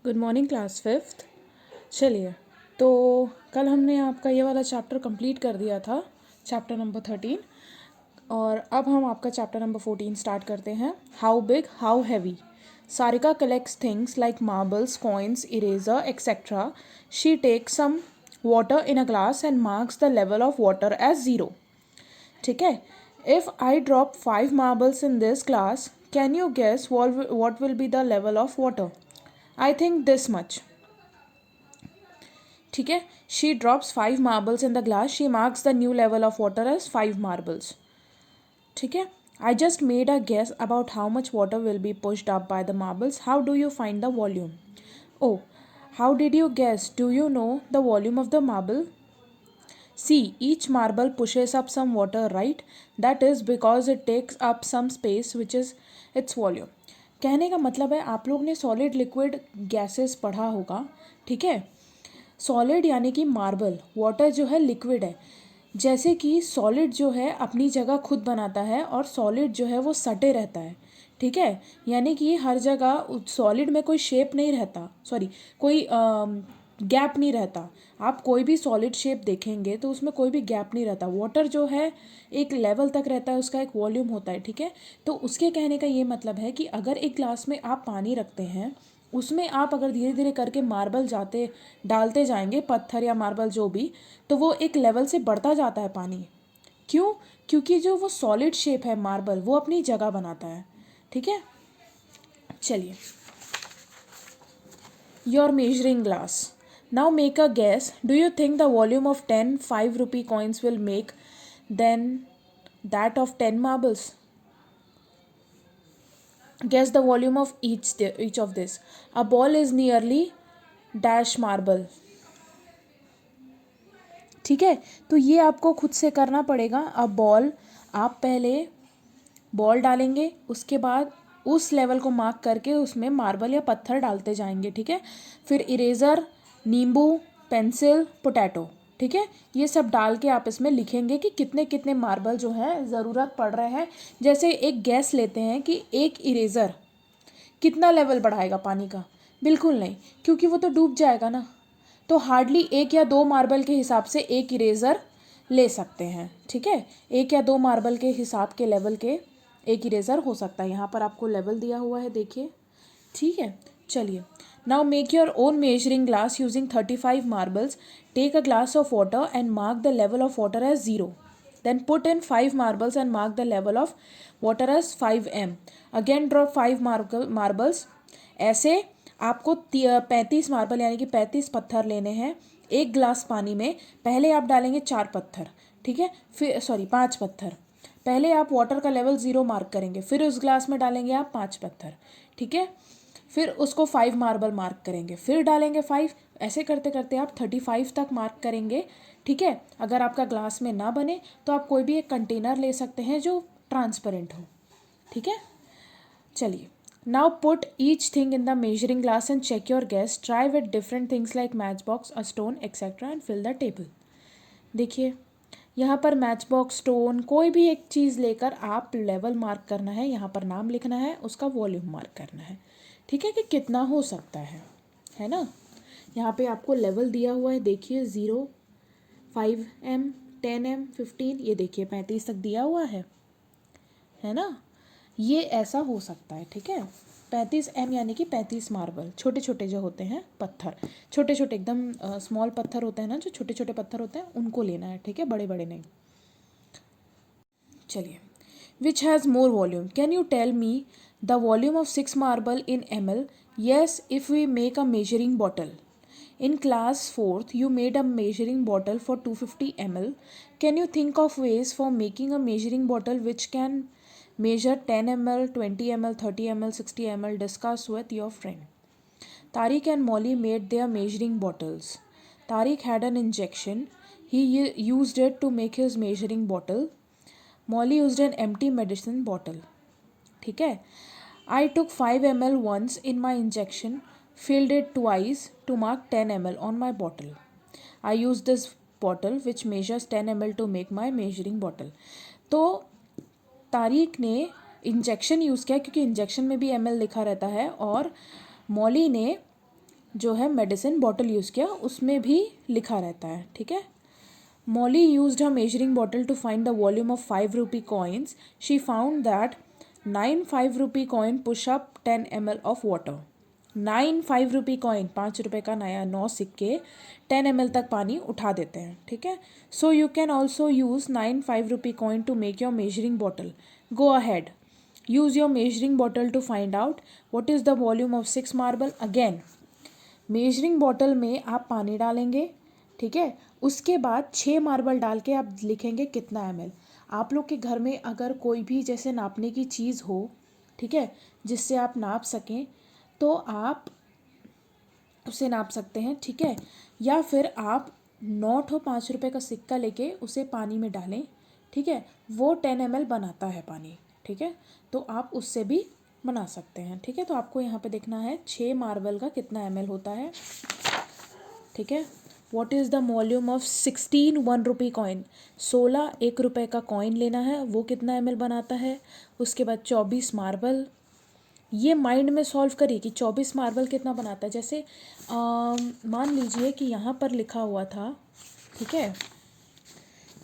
Good morning class fifth. चलिए, तो कल हमने आपका ये वाला चैप्टर कंप्लीट कर दिया था, चैप्टर नंबर 13। और अब हम आपका चैप्टर नंबर 14 स्टार्ट करते हैं। How big, how heavy. Sarika collects things like marbles, coins, eraser etcetera. She takes some water in a glass and marks the level of water as zero. ठीक है। If I drop 5 marbles in this glass, can you guess what will be the level of water? I think this much. ठीक है। She drops 5 marbles in the glass. She marks the new level of water as 5 marbles. ठीक है। I just made a guess about how much water will be pushed up by the marbles. How do you find the volume? Oh, how did you guess? Do you know the volume of the marble? See, each marble pushes up some water, right? That is because it takes up some space, which is its volume. कहने का मतलब है, आप लोग ने solid liquid gases पढ़ा होगा. ठीक है। सॉलिड यानी कि मार्बल, वाटर जो है लिक्विड है. जैसे कि सॉलिड जो है अपनी जगह खुद बनाता है और सॉलिड जो है वो सटे रहता है. ठीक है। यानी कि हर जगह सॉलिड में कोई शेप नहीं रहता, सॉरी, कोई गैप नहीं रहता. आप कोई भी सॉलिड शेप देखेंगे तो उसमें कोई भी गैप नहीं रहता. वाटर जो है एक लेवल तक रहता है, उसका एक वॉल्यूम होता है. ठीक है। तो उसके कहने का ये मतलब है कि अगर एक ग्लास में आप पानी रखते हैं, उसमें आप अगर धीरे धीरे करके मार्बल जाते डालते जाएंगे, पत्थर या मार्बल जो भी, तो वो एक लेवल से बढ़ता जाता है पानी. क्यों? क्योंकि जो वो सॉलिड शेप है मार्बल, वो अपनी जगह बनाता है. ठीक है। चलिए, your measuring glass. Now make a gas. Do you think the volume of 10 5 rupee coins will make then that of 10 marbles? Guess the volume of each of this. A ball is nearly dash marble. ठीक है। तो ये आपको खुद से करना पड़ेगा. अब बॉल, आप पहले बॉल डालेंगे, उसके बाद उस लेवल को मार्क करके उसमें मार्बल या पत्थर डालते जाएंगे. ठीक है। फिर इरेज़र, नींबू, पेंसिल, पोटैटो. ठीक है। ये सब डाल के आप इसमें लिखेंगे कि कितने कितने मार्बल जो है ज़रूरत पड़ रहे हैं. जैसे एक गैस लेते हैं कि एक इरेज़र कितना लेवल बढ़ाएगा पानी का? बिल्कुल नहीं, क्योंकि वो तो डूब जाएगा ना. तो हार्डली 1 या 2 मार्बल के हिसाब से एक इरेज़र ले सकते हैं. ठीक है। 1 या 2 मार्बल के हिसाब के लेवल के एक इरेज़र हो सकता है. यहाँ पर आपको लेवल दिया हुआ है, देखिए. ठीक है। चलिए, now make your own measuring glass using 35 marbles. Take a glass of water and mark the level of water as 0. Then put in 5 marbles and mark the level of water as 5 m. Again drop 5 marbles. ऐसे आपको 35 marble यानी कि 35 पत्थर लेने हैं. एक glass पानी में पहले आप डालेंगे 4 पत्थर. ठीक है। फिर 5 पत्थर. पहले आप वाटर का लेवल 0 मार्क करेंगे, फिर उस ग्लास में डालेंगे आप 5 पत्थर. ठीक है। फिर उसको 5 मार्बल मार्क करेंगे, फिर डालेंगे 5. ऐसे करते करते आप 35 तक मार्क करेंगे. ठीक है। अगर आपका ग्लास में ना बने तो आप कोई भी एक कंटेनर ले सकते हैं जो ट्रांसपेरेंट हो. ठीक है। चलिए, now put each thing in the measuring glass and check your guess. Try with different things like match box, a stone etcetera and fill the table. देखिए, यहाँ पर मैच बॉक्स, स्टोन, कोई भी एक चीज़ लेकर आप लेवल मार्क करना है. यहाँ पर नाम लिखना है, उसका वॉल्यूम मार्क करना है. ठीक है, कि कितना हो सकता है ना. यहाँ पे आपको लेवल दिया हुआ है, देखिए. 0, 5 m, 10 m, 15, ये देखिए 35 तक दिया हुआ है ना. ये ऐसा हो सकता है. ठीक है। 35 m यानी कि 35 मार्बल, छोटे छोटे जो होते हैं पत्थर, छोटे छोटे एकदम स्मॉल पत्थर होते हैं ना, जो छोटे छोटे पत्थर होते हैं, उनको लेना है. ठीक है, बड़े बड़े नहीं. चलिए, which has more volume. Can you tell me the volume of 6 marble in ml? Yes, if we make a measuring bottle. In class 4th, you made a measuring bottle for 250 ml. Can you think of ways for making a measuring bottle which can measure 10 ml, 20 ml, 30 ml, 60 ml? Discuss with your friend. Tariq and Molly made their measuring bottles. Tariq had an injection. He used it to make his measuring bottle. Molly used an empty medicine bottle. ठीक है. I took 5 ml once in my injection, filled it twice to mark 10 ml on my bottle. I used this bottle which measures 10 ml to make my measuring bottle. तो तारिक ने injection use किया, क्योंकि injection में भी ml लिखा रहता है, और मॉली ने जो है मेडिसिन बॉटल यूज़ किया उसमें भी लिखा रहता है, ठीक है। Molly used her measuring bottle to find the volume of 5 rupee coins. She found that 9 5 rupee coin push up 10 ml of water. 9 5 rupee coin, 5 रुपये का नया 9 सिक्के 10 ml तक पानी उठा देते हैं, ठीक है। So you can also use 9 5 rupee coin to make your measuring bottle. Go ahead. Use your measuring bottle to find out what is the volume of 6 marble. Again, measuring bottle में आप पानी डालेंगे, ठीक है। उसके बाद 6 मार्बल डाल के आप लिखेंगे कितना ml। आप लोग के घर में अगर कोई भी जैसे नापने की चीज़ हो, ठीक है, जिससे आप नाप सकें तो आप उसे नाप सकते हैं, ठीक है। या फिर आप नोट हो 5 रुपये का सिक्का लेके उसे पानी में डालें, ठीक है, वो 10 ml बनाता है पानी, ठीक है। तो आप उससे भी बना सकते हैं, ठीक है। तो आपको यहाँ पे देखना है 6 मार्बल का कितना ml होता है, ठीक है। What is the volume of 16 1 rupee coin. 16 1 रुपये का कॉइन लेना है, वो कितना ml बनाता है। उसके बाद 24 मार्बल, ये माइंड में सॉल्व करिए कि 24 मार्बल कितना बनाता है। जैसे मान लीजिए कि यहाँ पर लिखा हुआ था, ठीक है,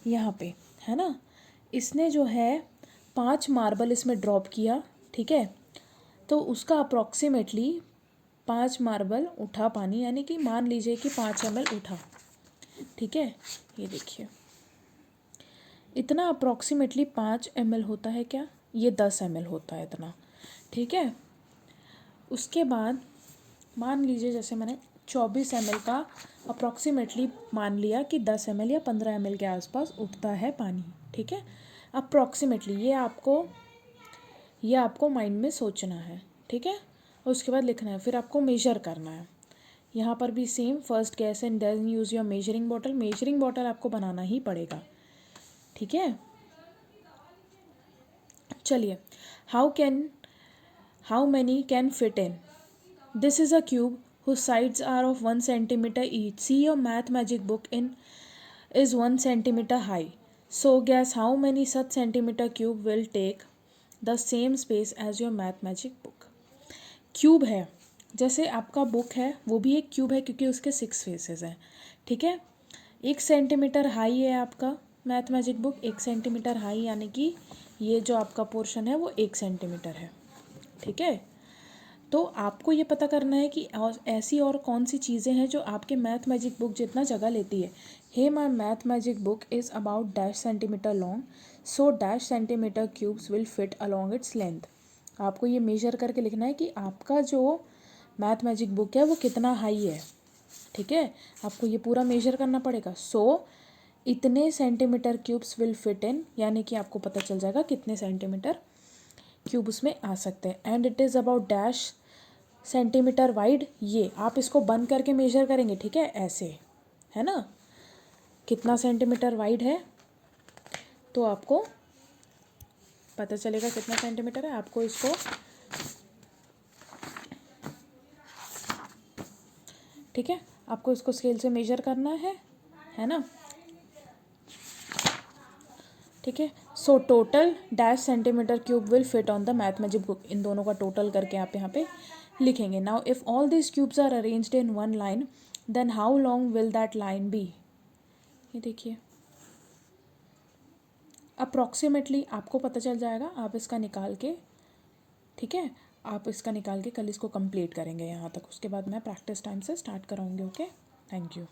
यहाँ पे है ना, इसने जो है 5 मार्बल इसमें ड्रॉप किया, ठीक है। तो उसका अप्रॉक्सीमेटली 5 मार्बल उठा पानी, यानी कि मान लीजिए कि 5 ml उठा, ठीक है। ये देखिए इतना अप्रॉक्सीमेटली 5 ml होता है क्या, ये 10 ml होता है इतना, ठीक है। उसके बाद मान लीजिए जैसे मैंने 24 ml का अप्रॉक्सीमेटली मान लिया कि 10 ml या 15 ml के आसपास उठता है पानी, ठीक है। अप्रॉक्सीमेटली ये आपको माइंड में सोचना है, ठीक है। और उसके बाद लिखना है, फिर आपको मेजर करना है। यहाँ पर भी same, first guess and then use your measuring bottle. Measuring bottle आपको बनाना ही पड़ेगा, ठीक है। चलिए, how many can fit in. This is a cube whose sides are of 1 centimeter each. See your math magic book is 1 centimeter high. So guess how many such centimeter cube will take the same space as your math magic book. Cube है, जैसे आपका book है वो भी एक cube है क्योंकि उसके 6 फेसेस हैं, ठीक है। 1 सेंटीमीटर हाई है आपका math magic book, 1 centimetre high, यानी कि ये जो आपका पोर्शन है वो 1 सेंटीमीटर है, ठीक है। तो आपको ये पता करना है कि ऐसी और कौन सी चीज़ें हैं जो आपके मैथ मैजिक बुक जितना जगह लेती है। Hey my math magic book is about dash centimetre long, so dash centimetre cubes will fit along its length. आपको ये मेजर करके लिखना है कि आपका जो मैथ मैजिक बुक है वो कितना हाई है, ठीक है। आपको ये पूरा मेजर करना पड़ेगा। सो इतने centimetre cubes will fit in, यानी कि आपको पता चल जाएगा कितने सेंटीमीटर क्यूब उसमें आ सकते हैं। And it is about dash centimetre wide, ये आप इसको बंद करके मेजर करेंगे, ठीक है, ऐसे, है ना। कितना सेंटीमीटर वाइड है तो आपको पता चलेगा कितना सेंटीमीटर है। आपको इसको, ठीक है, आपको इसको स्केल से मेजर करना है ना, ठीक है। So total dash centimetre cube will fit on the math magic book, इन दोनों का टोटल करके आप यहाँ पे लिखेंगे। Now if all this cubes are arranged in 1 line then how long will that line be. ये देखिए अप्रॉक्सीमेटली आपको पता चल जाएगा, आप इसका निकाल के, ठीक है, आप इसका निकाल के कल इसको कंप्लीट करेंगे यहाँ तक। उसके बाद मैं प्रैक्टिस टाइम से स्टार्ट कराऊंगी, ओके। Thank you.